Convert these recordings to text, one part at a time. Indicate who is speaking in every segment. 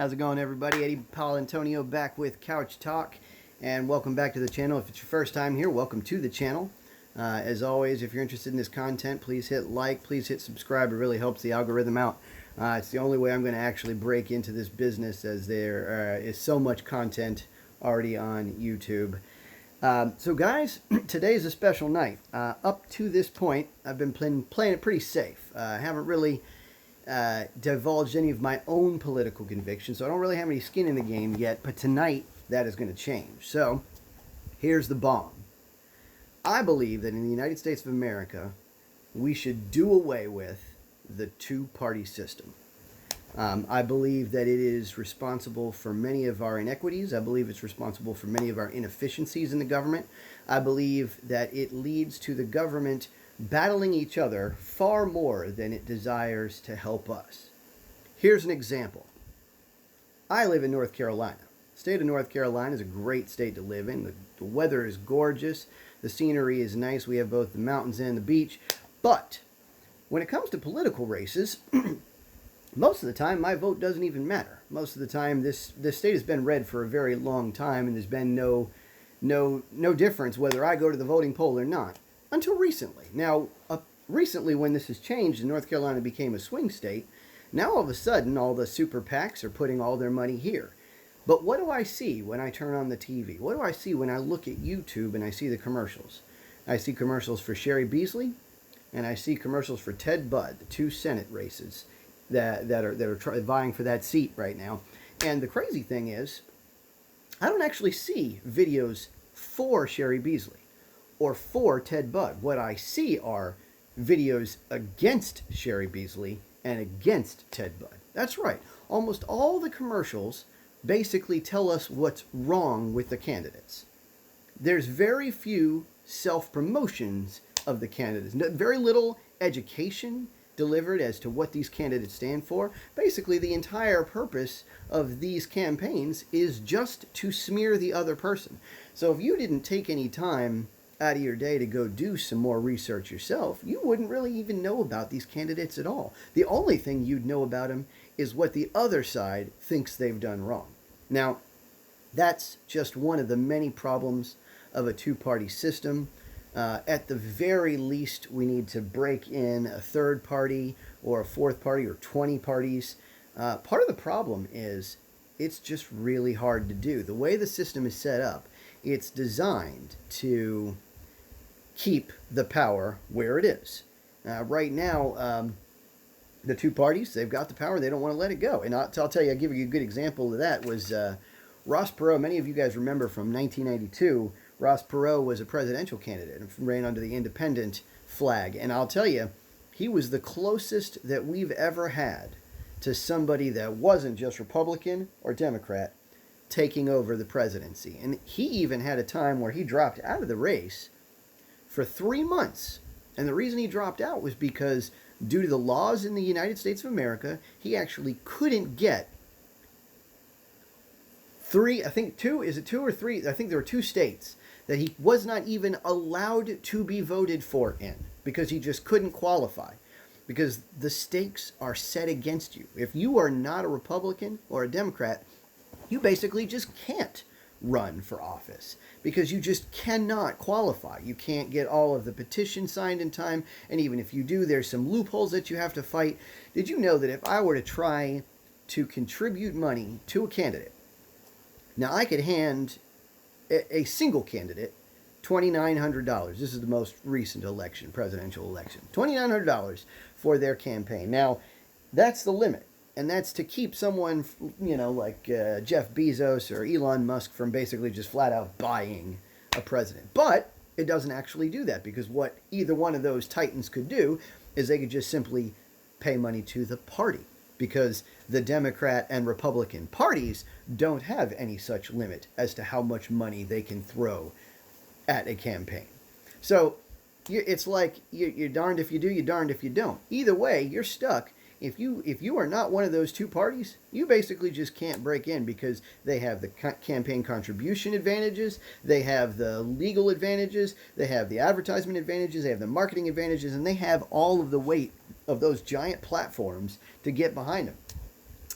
Speaker 1: How's it going, everybody? Eddie Paolantonio back with Couch Talk, and welcome back to the channel. If it's your first time here, welcome to the channel. As always, if you're interested in this content, please hit like, please hit subscribe. It really helps the algorithm out. It's the only way I'm going to actually break into this business, as there is so much content already on YouTube. So guys, today is a special night. Up to this point, I've been playing it pretty safe. I haven't really divulged any of my own political convictions, so I don't really have any skin in the game yet, but tonight that is going to change. So here's the bomb. I believe that in the United States of America, we should do away with the two-party system. I believe that it is responsible for many of our inequities. I believe it's responsible for many of our inefficiencies in the government. I believe that it leads to the government battling each other far more than it desires to help us. Here's an example. I live in North Carolina. The state of North Carolina is a great state to live in. The weather is gorgeous. The scenery is nice. We have both the mountains and the beach. But when it comes to political races, most of the time my vote doesn't even matter. Most of the time this state has been red for a very long time, and there's been no difference whether I go to the voting poll or not. Until recently. Now, recently when this has changed and North Carolina became a swing state, now all of a sudden all the super PACs are putting all their money here. But what do I see when I turn on the TV? What do I see when I look at YouTube and I see the commercials? I see commercials for Sherry Beasley, and I see commercials for Ted Budd, the two Senate races that are vying for that seat right now. And the crazy thing is, I don't actually see videos for Sherry Beasley or for Ted Budd. What I see are videos against Sherry Beasley and against Ted Budd. That's right. Almost all the commercials basically tell us what's wrong with the candidates. There's very few self-promotions of the candidates. Very little education delivered as to what these candidates stand for. Basically, the entire purpose of these campaigns is just to smear the other person. So if you didn't take any time out of your day to go do some more research yourself, you wouldn't really even know about these candidates at all. The only thing you'd know about them is what the other side thinks they've done wrong. Now, that's just one of the many problems of a two-party system. At the very least, we need to break in a third party or a fourth party or 20 parties. Part of the problem is it's just really hard to do. The way the system is set up, it's designed to keep the power where it is. Right now, the two parties, they've got the power. They don't want to let it go. And I'll tell you, I'll give you a good example of that was Ross Perot. Many of you guys remember from 1992, Ross Perot was a presidential candidate and ran under the independent flag. And I'll tell you, he was the closest that we've ever had to somebody that wasn't just Republican or Democrat taking over the presidency. And he even had a time where he dropped out of the race for 3 months. And the reason he dropped out was because due to the laws in the United States of America, he actually couldn't get two or three? I think there were 2 states that he was not even allowed to be voted for in because he just couldn't qualify, because the stakes are set against you. If you are not a Republican or a Democrat, you basically just can't run for office because you just cannot qualify. You can't get all of the petitions signed in time, and even if you do, there's some loopholes that you have to fight. Did you know that if I were to try to contribute money to a candidate, now I could hand a single candidate $2,900. This is the most recent election, presidential election. $2,900 for their campaign. Now, that's the limit. And that's to keep someone, like Jeff Bezos or Elon Musk from basically just flat out buying a president. But it doesn't actually do that, because what either one of those titans could do is they could just simply pay money to the party, because the Democrat and Republican parties don't have any such limit as to how much money they can throw at a campaign. So it's like you're darned if you do, you're darned if you don't. Either way, you're stuck. If you are not one of those two parties, you basically just can't break in, because they have the campaign contribution advantages, they have the legal advantages, they have the advertisement advantages, they have the marketing advantages, and they have all of the weight of those giant platforms to get behind them.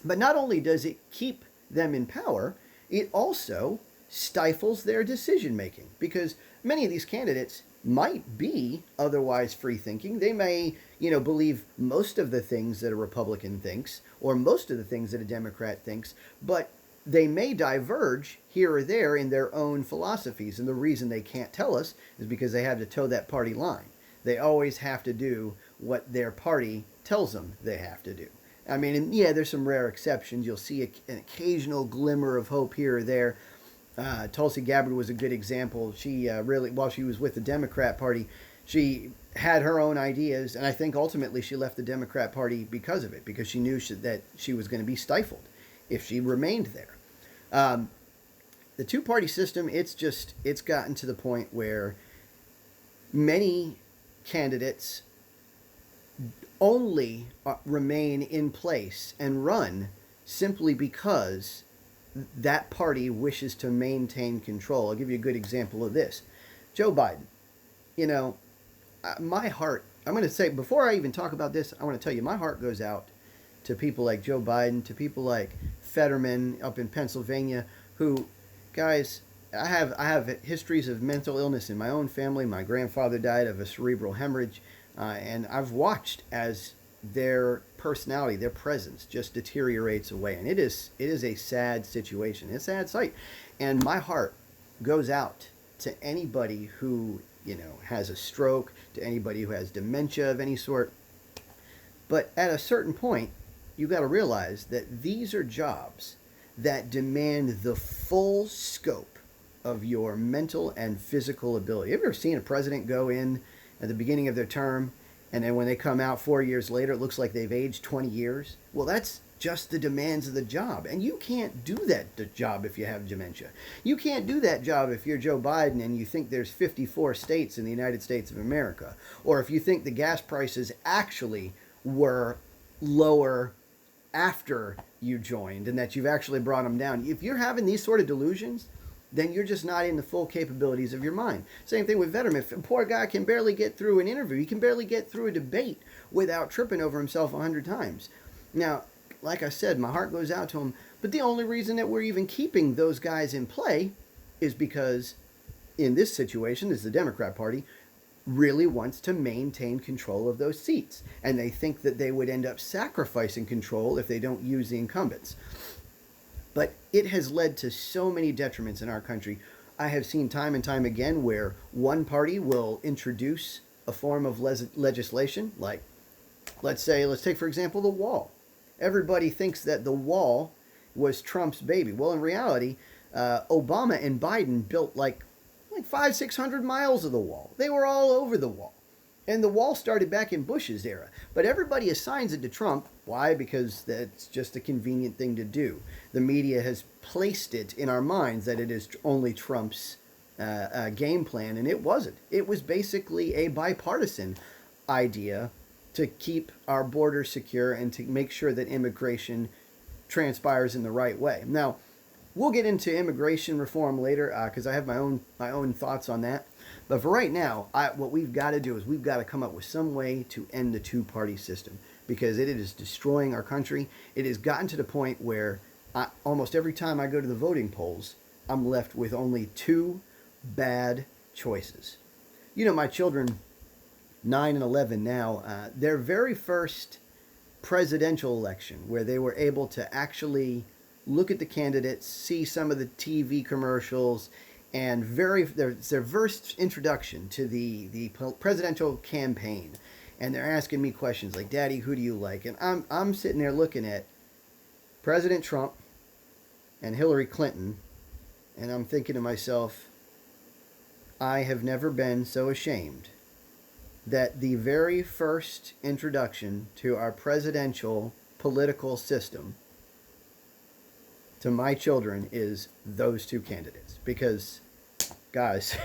Speaker 1: But not only does it keep them in power, it also stifles their decision making, because many of these candidates might be otherwise free thinking. They may, believe most of the things that a Republican thinks or most of the things that a Democrat thinks, but they may diverge here or there in their own philosophies. And the reason they can't tell us is because they have to toe that party line. They always have to do what their party tells them they have to do. I mean, and yeah, there's some rare exceptions. You'll see an occasional glimmer of hope here or there. Tulsi Gabbard was a good example. She really, while she was with the Democrat Party, she had her own ideas, and I think ultimately she left the Democrat Party because of it, because she knew that she was going to be stifled if she remained there. The two-party system, it's gotten to the point where many candidates only remain in place and run simply because that party wishes to maintain control. I'll give you a good example of this. Joe Biden. My heart, I'm going to say, before I even talk about this, I want to tell you, my heart goes out to people like Joe Biden, to people like Fetterman up in Pennsylvania, who, guys, I have histories of mental illness in my own family. My grandfather died of a cerebral hemorrhage, and I've watched as their personality, their presence just deteriorates away. And it is a sad situation. It's a sad sight. And my heart goes out to anybody who, has a stroke, to anybody who has dementia of any sort. But at a certain point, you've got to realize that these are jobs that demand the full scope of your mental and physical ability. Have you ever seen a president go in at the beginning of their term, and then when they come out 4 years later, it looks like they've aged 20 years? Well, that's just the demands of the job. And you can't do that job if you have dementia. You can't do that job if you're Joe Biden and you think there's 54 states in the United States of America. Or if you think the gas prices actually were lower after you joined and that you've actually brought them down. If you're having these sort of delusions, then you're just not in the full capabilities of your mind. Same thing with Fetterman. If a poor guy can barely get through an interview, he can barely get through a debate without tripping over himself 100 times. Now, like I said, my heart goes out to him, but the only reason that we're even keeping those guys in play is because in this situation, is the Democrat Party really wants to maintain control of those seats. And they think that they would end up sacrificing control if they don't use the incumbents. But it has led to so many detriments in our country. I have seen time and time again where one party will introduce a form of legislation, like, let's take, for example, the wall. Everybody thinks that the wall was Trump's baby. Well, in reality, Obama and Biden built like 500-600 miles of the wall. They were all over the wall. And the wall started back in Bush's era. But everybody assigns it to Trump. Why? Because that's just a convenient thing to do. The media has placed it in our minds that it is only Trump's game plan, and it wasn't. It was basically a bipartisan idea to keep our borders secure and to make sure that immigration transpires in the right way. Now, we'll get into immigration reform later because I have my own thoughts on that. But for right now, what we've got to do is we've got to come up with some way to end the two-party system, because it is destroying our country. It has gotten to the point where almost every time I go to the voting polls, I'm left with only two bad choices. My children, 9 and 11 now, their very first presidential election where they were able to actually look at the candidates, see some of the TV commercials, and their first introduction to the presidential campaign. And they're asking me questions like, Daddy, who do you like? And I'm sitting there looking at President Trump and Hillary Clinton, and I'm thinking to myself, I have never been so ashamed that the very first introduction to our presidential political system to my children is those two candidates. Because, guys,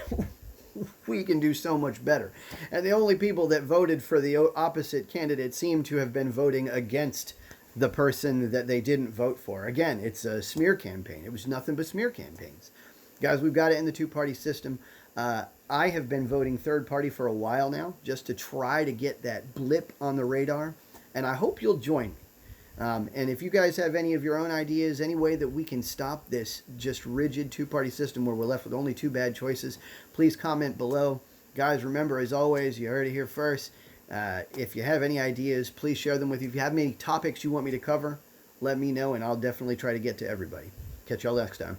Speaker 1: we can do so much better. And the only people that voted for the opposite candidate seem to have been voting against the person that they didn't vote for. Again, it's a smear campaign. It was nothing but smear campaigns. Guys, we've got to end the two-party system. I have been voting third party for a while now, just to try to get that blip on the radar, and I hope you'll join me. And if you guys have any of your own ideas, any way that we can stop this just rigid two-party system where we're left with only two bad choices, please comment below. Guys, remember, as always, you heard it here first. If you have any ideas, please share them with you. If you have any topics you want me to cover, let me know, and I'll definitely try to get to everybody. Catch y'all next time.